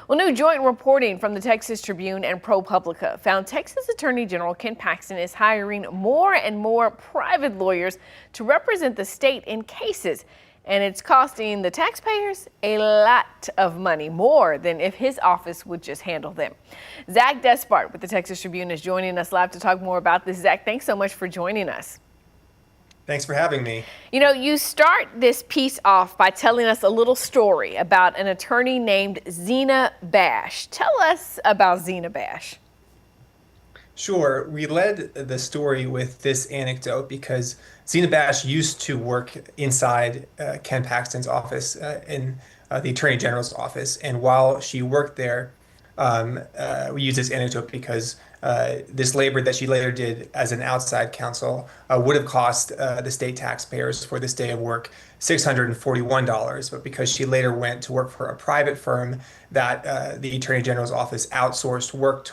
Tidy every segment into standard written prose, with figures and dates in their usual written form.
Well, new joint reporting from the Texas Tribune and ProPublica found Texas Attorney General Ken Paxton is hiring more and more private lawyers to represent the state in cases. And it's costing the taxpayers a lot of money, more than if his office would just handle them. Zach Despard with the Texas Tribune is joining us live to talk more about this. Zach, thanks so much for joining us. Thanks for having me. You know, you start this piece off by telling us a little story about an attorney named Zena Bash. Tell us about Zena Bash. Sure. We led the story with this anecdote because Zena Bash used to work inside Ken Paxton's office in the Attorney General's office. And while she worked there, we use this anecdote because this labor that she later did as an outside counsel would have cost the state taxpayers for this day of work $641. But because she later went to work for a private firm that the Attorney General's office outsourced work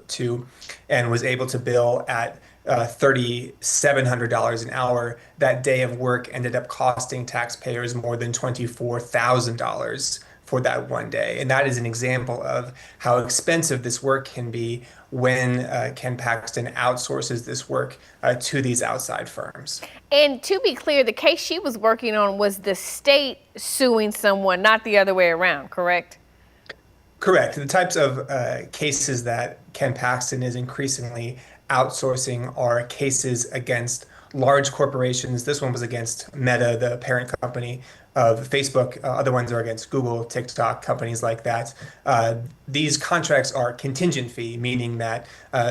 to and was able to bill at $3,700 an hour, that day of work ended up costing taxpayers more than $24,000 for that one day. And that is an example of how expensive this work can be when Ken Paxton outsources this work to these outside firms. And to be clear, the case she was working on was the state suing someone, not the other way around, correct? Correct. The types of cases that Ken Paxton is increasingly outsourcing are cases against large corporations. This one was against Meta, the parent company of Facebook. Other ones are against Google, TikTok, companies like that. These contracts are contingent fee, meaning that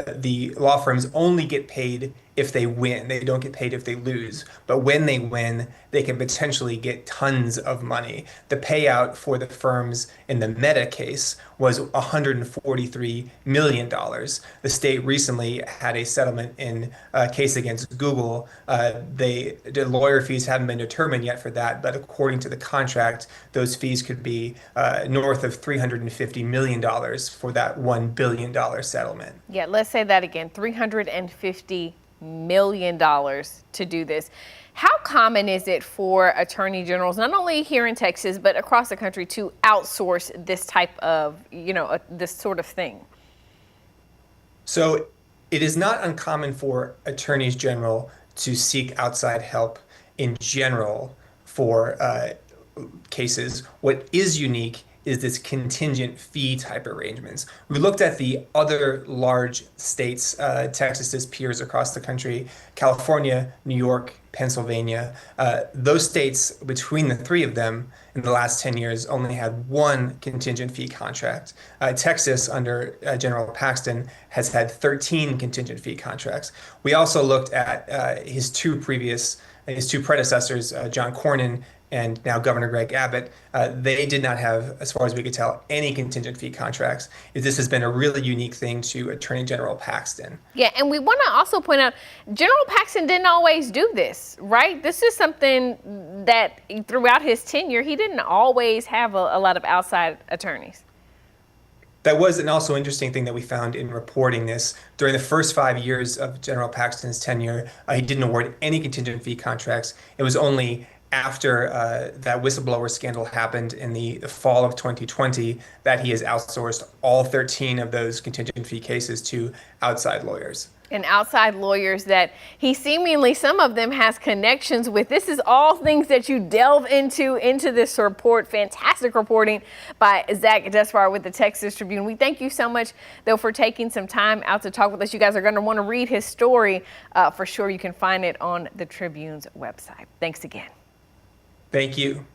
the law firms only get paid if they win. They don't get paid if they lose. But when they win, they can potentially get tons of money. The payout for the firms in the Meta case was $143 million. The state recently had a settlement in a case against Google. The lawyer fees haven't been determined yet for that, but according to the contract, those fees could be north of $350 million for that $1 billion settlement. Yeah, let's say that again, $350 million to do this. How common is it for attorney generals, not only here in Texas, but across the country, to outsource this type of, this sort of thing? So it is not uncommon for attorneys general to seek outside help in general for cases. What is unique is this contingent fee type arrangements. We looked at the other large states, Texas's peers across the country, California, New York, Pennsylvania. Those states, between the three of them, in the last 10 years, only had one contingent fee contract. Texas, under General Paxton, has had 13 contingent fee contracts. We also looked at his two predecessors, John Cornyn and now Governor Greg Abbott. They did not have, as far as we could tell, any contingent fee contracts. This has been a really unique thing to Attorney General Paxton. Yeah, and we want to also point out, General Paxton didn't always do this, right? This is something that throughout his tenure, he didn't always have a lot of outside attorneys. That was an also interesting thing that we found in reporting this. During the first 5 years of General Paxton's tenure, he didn't award any contingent fee contracts. It was only after that whistleblower scandal happened in the fall of 2020 that he has outsourced all 13 of those contingent fee cases to outside lawyers. And outside lawyers that he seemingly, some of them, has connections with. This is all things that you delve into this report. Fantastic reporting by Zach Despard with the Texas Tribune. We thank you so much, though, for taking some time out to talk with us. You guys are going to want to read his story for sure. You can find it on the Tribune's website. Thanks again. Thank you.